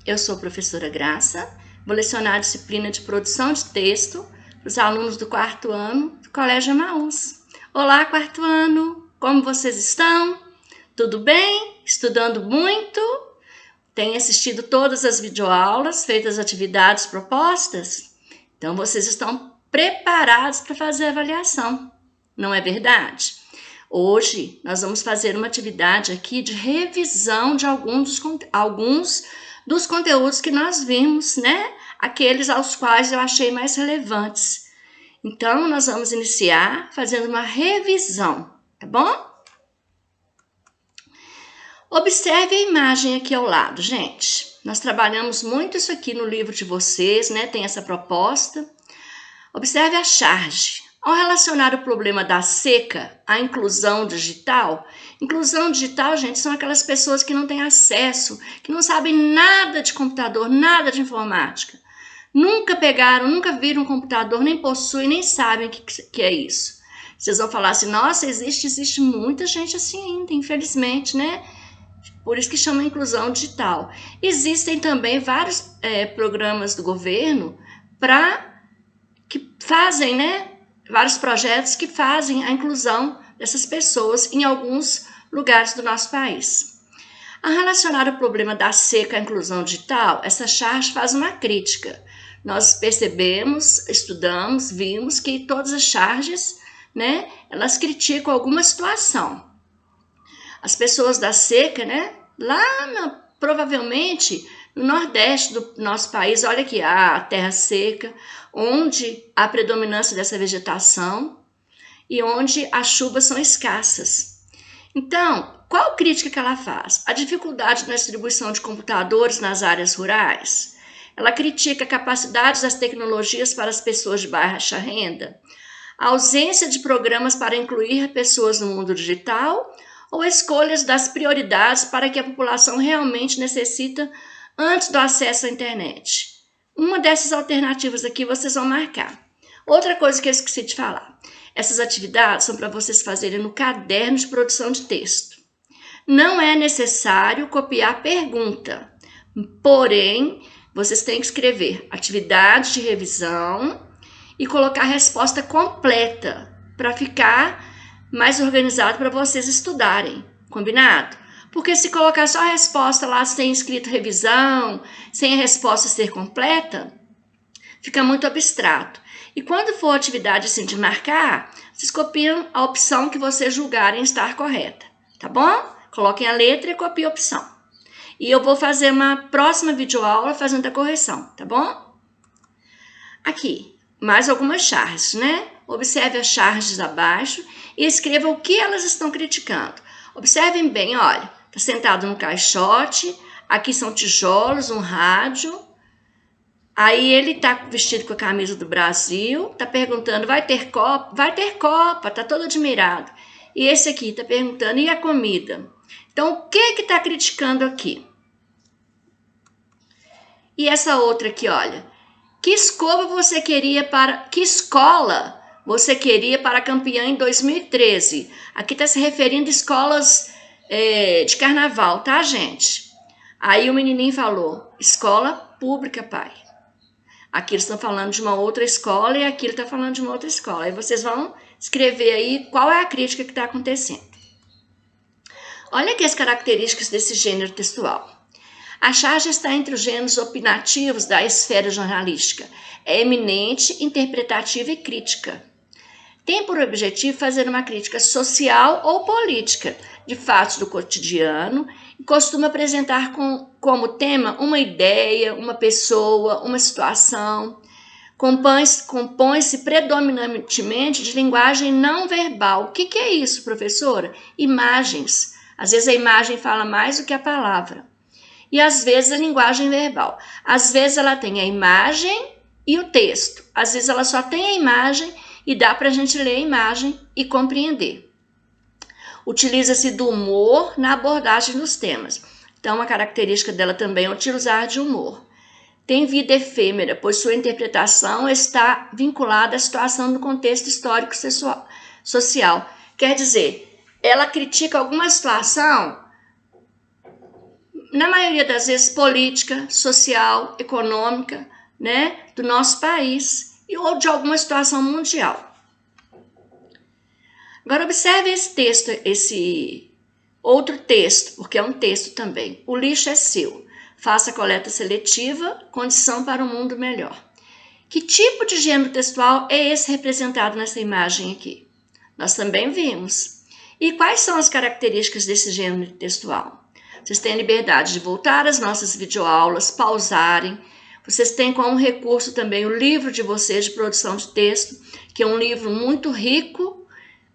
eu sou a professora Graça, vou lecionar a disciplina de produção de texto para os alunos do 4º ano do Colégio Emaús. Olá, 4º ano, como vocês estão? Tudo bem? Estudando muito? Tem assistido todas as videoaulas, feito as atividades propostas? Então, vocês estão preparados para fazer a avaliação, não é verdade? Hoje, nós vamos fazer uma atividade aqui de revisão de alguns dos conteúdos que nós vimos, né? Aqueles aos quais eu achei mais relevantes. Então, nós vamos iniciar fazendo uma revisão, tá bom? Observe a imagem aqui ao lado, gente. Nós trabalhamos muito isso aqui no livro de vocês, né? Tem essa proposta. Observe a charge. Ao relacionar o problema da seca à inclusão digital, gente, são aquelas pessoas que não têm acesso, que não sabem nada de computador, nada de informática. Nunca pegaram, nunca viram um computador, nem possuem, nem sabem o que é isso. Vocês vão falar assim, nossa, existe muita gente assim ainda, infelizmente, né? Por isso que chama inclusão digital. Existem também vários programas do governo que fazem, né? Vários projetos que fazem a inclusão dessas pessoas em alguns lugares do nosso país. Ao relacionar o problema da seca à inclusão digital, essa charge faz uma crítica. Nós percebemos, estudamos, vimos que todas as charges, né, elas criticam alguma situação. As pessoas da seca, né, provavelmente no nordeste do nosso país, olha aqui, a terra seca, onde há a predominância dessa vegetação e onde as chuvas são escassas. Então, qual crítica que ela faz? A dificuldade na distribuição de computadores nas áreas rurais. Ela critica a capacidade das tecnologias para as pessoas de baixa renda, a ausência de programas para incluir pessoas no mundo digital ou escolhas das prioridades para que a população realmente necessita antes do acesso à internet. Uma dessas alternativas aqui vocês vão marcar. Outra coisa que eu esqueci de falar. Essas atividades são para vocês fazerem no caderno de produção de texto. Não é necessário copiar a pergunta, porém, vocês têm que escrever atividade de revisão e colocar a resposta completa para ficar mais organizado para vocês estudarem, combinado? Porque se colocar só a resposta lá sem escrito revisão, sem a resposta ser completa, fica muito abstrato. E quando for atividade assim de marcar, vocês copiam a opção que vocês julgarem estar correta, tá bom? Coloquem a letra e copiem a opção. E eu vou fazer uma próxima videoaula fazendo a correção, tá bom? Aqui, mais algumas charges, né? Observe as charges abaixo e escreva o que elas estão criticando. Observem bem, olha, está sentado no caixote, aqui são tijolos, um rádio. Aí ele está vestido com a camisa do Brasil, está perguntando, vai ter Copa? Vai ter Copa, está todo admirado. E esse aqui está perguntando, e a comida? Então, o que está criticando aqui? E essa outra aqui, olha, que escola você queria para campeã em 2013? Aqui está se referindo a escolas de carnaval, tá, gente? Aí o menininho falou, escola pública, pai. Aqui eles estão falando de uma outra escola e aqui ele está falando de uma outra escola. Aí vocês vão escrever aí qual é a crítica que está acontecendo. Olha aqui as características desse gênero textual. A charge está entre os gêneros opinativos da esfera jornalística. É eminente, interpretativa e crítica. Tem por objetivo fazer uma crítica social ou política de fatos do cotidiano e costuma apresentar como tema uma ideia, uma pessoa, uma situação. Compõe-se predominantemente de linguagem não verbal. O que é isso, professora? Imagens. Às vezes a imagem fala mais do que a palavra. E às vezes a linguagem verbal. Às vezes ela tem a imagem e o texto. Às vezes ela só tem a imagem e dá para a gente ler a imagem e compreender. Utiliza-se do humor na abordagem dos temas. Então, a característica dela também é utilizar de humor. Tem vida efêmera, pois sua interpretação está vinculada à situação do contexto histórico social. Quer dizer, ela critica alguma situação, na maioria das vezes, política, social, econômica, né, do nosso país ou de alguma situação mundial. Agora observe esse texto, esse outro texto, porque é um texto também. O lixo é seu. Faça a coleta seletiva, condição para um mundo melhor. Que tipo de gênero textual é esse representado nessa imagem aqui? Nós também vimos. E quais são as características desse gênero textual? Vocês têm liberdade de voltar às nossas videoaulas, pausarem. Vocês têm como recurso também o livro de vocês de produção de texto, que é um livro muito rico,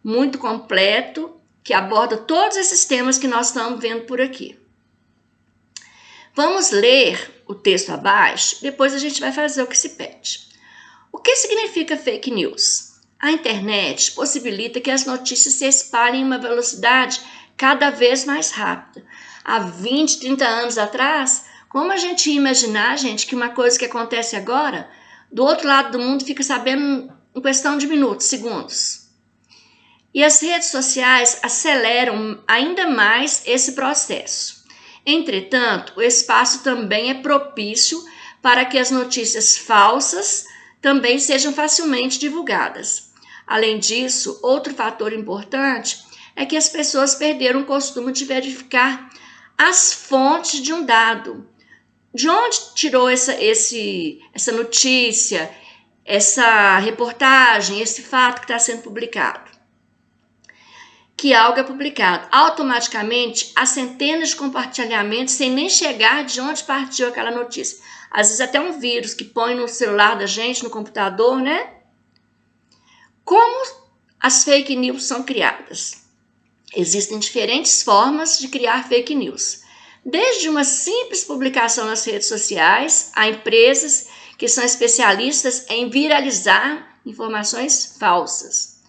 muito completo, que aborda todos esses temas que nós estamos vendo por aqui. Vamos ler o texto abaixo, depois a gente vai fazer o que se pede. O que significa fake news? A internet possibilita que as notícias se espalhem em uma velocidade cada vez mais rápida. Há 20, 30 anos atrás, como a gente ia imaginar, gente, que uma coisa que acontece agora, do outro lado do mundo fica sabendo em questão de minutos, segundos. E as redes sociais aceleram ainda mais esse processo. Entretanto, o espaço também é propício para que as notícias falsas também sejam facilmente divulgadas. Além disso, outro fator importante é que as pessoas perderam o costume de verificar as fontes de um dado. De onde tirou essa notícia, essa reportagem, esse fato que está sendo publicado? Que algo é publicado. Automaticamente, há centenas de compartilhamentos sem nem chegar de onde partiu aquela notícia. Às vezes até um vírus que põe no celular da gente, no computador, né? Como as fake news são criadas? Existem diferentes formas de criar fake news. Desde uma simples publicação nas redes sociais, a empresas que são especialistas em viralizar informações falsas.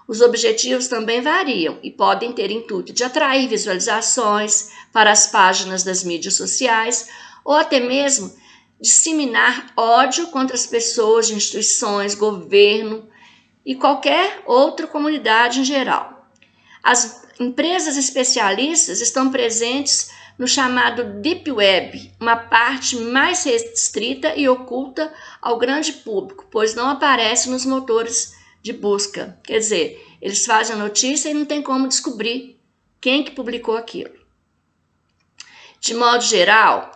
Os objetivos também variam e podem ter intuito de atrair visualizações para as páginas das mídias sociais ou até mesmo disseminar ódio contra as pessoas, instituições, governo e qualquer outra comunidade em geral. As empresas especialistas estão presentes no chamado Deep Web, uma parte mais restrita e oculta ao grande público, pois não aparece nos motores de busca. Quer dizer, eles fazem a notícia e não tem como descobrir quem que publicou aquilo. De modo geral,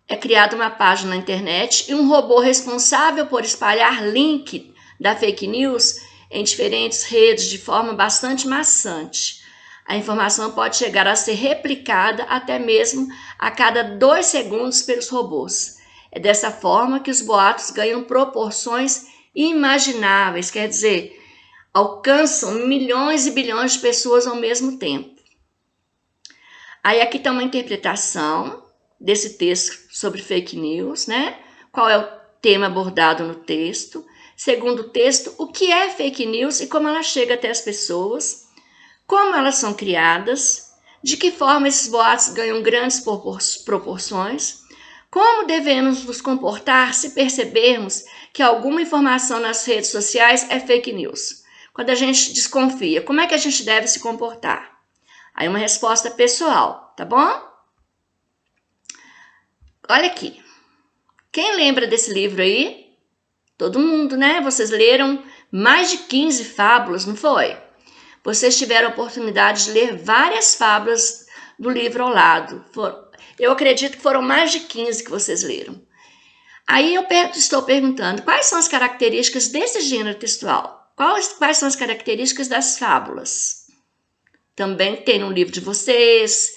é criada uma página na internet e um robô responsável por espalhar link da fake news em diferentes redes de forma bastante maçante. A informação pode chegar a ser replicada até mesmo a cada 2 segundos pelos robôs. É dessa forma que os boatos ganham proporções inimagináveis, quer dizer, alcançam milhões e bilhões de pessoas ao mesmo tempo. Aí aqui está uma interpretação desse texto sobre fake news, né? Qual é o tema abordado no texto? Segundo o texto, o que é fake news e como ela chega até as pessoas? Como elas são criadas? De que forma esses boatos ganham grandes proporções? Como devemos nos comportar se percebermos que alguma informação nas redes sociais é fake news? Quando a gente desconfia, como é que a gente deve se comportar? Aí uma resposta pessoal, tá bom? Olha aqui. Quem lembra desse livro aí? Todo mundo, né? Vocês leram mais de 15 fábulas, não foi? Vocês tiveram a oportunidade de ler várias fábulas do livro ao lado. Eu acredito que foram mais de 15 que vocês leram. Aí eu estou perguntando, quais são as características desse gênero textual? Quais são as características das fábulas? Também tem no livro de vocês,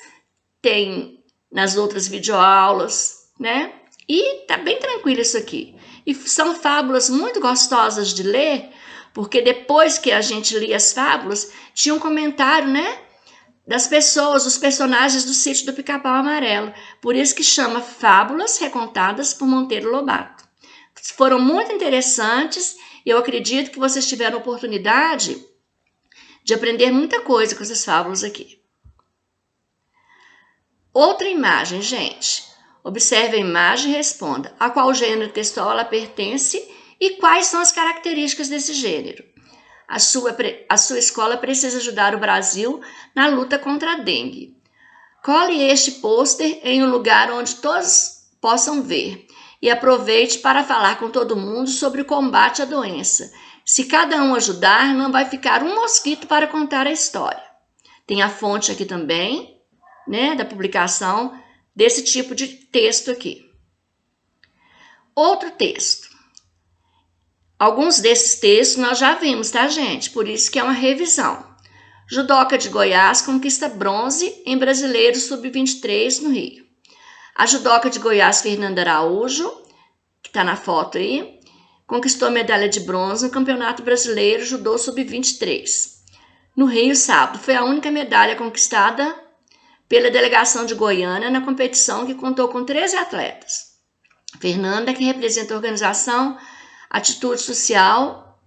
tem nas outras videoaulas, né? E tá bem tranquilo isso aqui. E são fábulas muito gostosas de ler, porque depois que a gente lia as fábulas, tinha um comentário, né? Das pessoas, os personagens do Sítio do Pica-Pau Amarelo. Por isso que chama Fábulas Recontadas por Monteiro Lobato. Foram muito interessantes e eu acredito que vocês tiveram oportunidade de aprender muita coisa com essas fábulas aqui. Outra imagem, gente. Observe a imagem e responda a qual gênero textual ela pertence e quais são as características desse gênero. A sua escola precisa ajudar o Brasil na luta contra a dengue. Cole este pôster em um lugar onde todos possam ver e aproveite para falar com todo mundo sobre o combate à doença. Se cada um ajudar, não vai ficar um mosquito para contar a história. Tem a fonte aqui também, né, da publicação desse tipo de texto aqui. Outro texto. Alguns desses textos nós já vimos, tá, gente? Por isso que é uma revisão. Judoca de Goiás conquista bronze em Brasileiro Sub-23 no Rio. A judoca de Goiás, Fernanda Araújo, que está na foto aí, conquistou medalha de bronze no Campeonato Brasileiro Judô Sub-23. No Rio, sábado, foi a única medalha conquistada pela delegação de Goiânia na competição que contou com 13 atletas. Fernanda, que representa a organização Atitude Social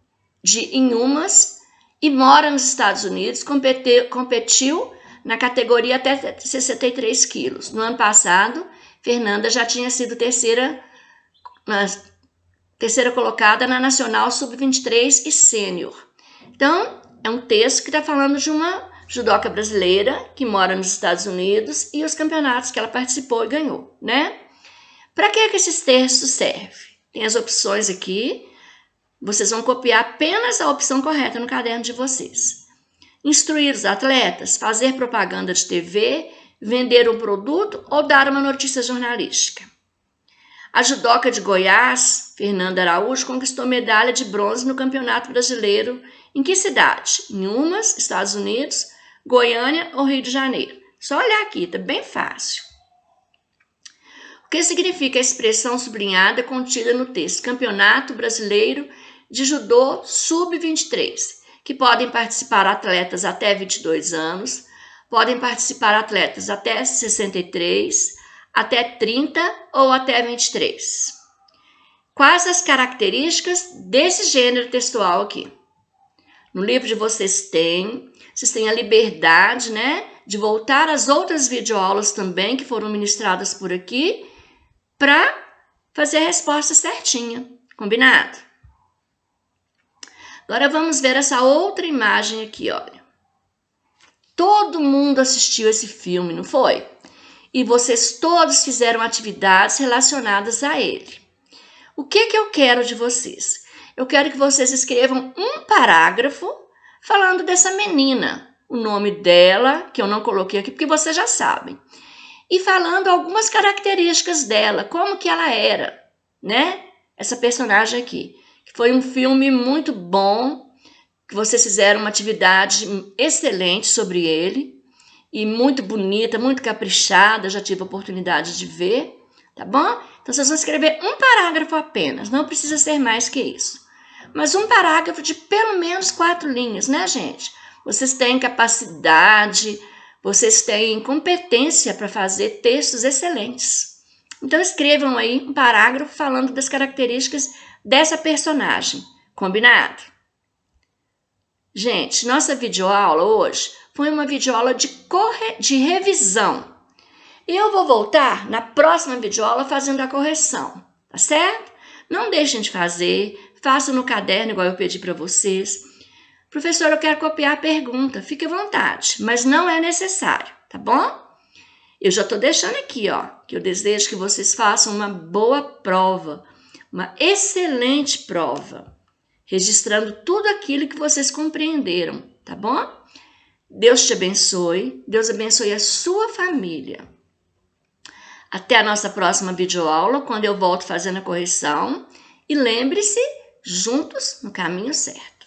de Inhumas e mora nos Estados Unidos, competiu na categoria até 63 quilos. No ano passado, Fernanda já tinha sido terceira colocada na Nacional Sub-23 e Sênior. Então, é um texto que está falando de uma judoca brasileira que mora nos Estados Unidos e os campeonatos que ela participou e ganhou, né? Para que esses textos servem? Tem as opções aqui. Vocês vão copiar apenas a opção correta no caderno de vocês. Instruir os atletas, fazer propaganda de TV, vender um produto ou dar uma notícia jornalística. A judoca de Goiás, Fernanda Araújo, conquistou medalha de bronze no Campeonato Brasileiro. Em que cidade? Em Inhumas, Estados Unidos, Goiânia ou Rio de Janeiro? Só olhar aqui, tá bem fácil. O que significa a expressão sublinhada contida no texto? Campeonato Brasileiro de Judô Sub-23, que podem participar atletas até 22 anos, podem participar atletas até 63, até 30 ou até 23. Quais as características desse gênero textual aqui? No livro de vocês têm a liberdade, né, de voltar às outras videoaulas também que foram ministradas por aqui para fazer a resposta certinha, combinado? Agora vamos ver essa outra imagem aqui, olha. Todo mundo assistiu esse filme, não foi? E vocês todos fizeram atividades relacionadas a ele. O que eu quero de vocês? Eu quero que vocês escrevam um parágrafo falando dessa menina, o nome dela, que eu não coloquei aqui porque vocês já sabem, e falando algumas características dela, como que ela era, né? Essa personagem aqui. Foi um filme muito bom, que vocês fizeram uma atividade excelente sobre ele, e muito bonita, muito caprichada, já tive a oportunidade de ver, tá bom? Então, vocês vão escrever um parágrafo apenas, não precisa ser mais que isso. Mas um parágrafo de pelo menos 4 linhas, né, gente? Vocês têm capacidade, vocês têm competência para fazer textos excelentes. Então, escrevam aí um parágrafo falando das características dessa personagem, combinado? Gente, nossa videoaula hoje foi uma videoaula de revisão. E eu vou voltar na próxima videoaula fazendo a correção, tá certo? Não deixem de fazer, façam no caderno igual eu pedi para vocês. Professor, eu quero copiar a pergunta, fique à vontade, mas não é necessário, tá bom? Eu já estou deixando aqui, ó, que eu desejo que vocês façam uma boa prova, uma excelente prova, registrando tudo aquilo que vocês compreenderam, tá bom? Deus te abençoe, Deus abençoe a sua família. Até a nossa próxima videoaula, quando eu volto fazendo a correção. E lembre-se, juntos no caminho certo.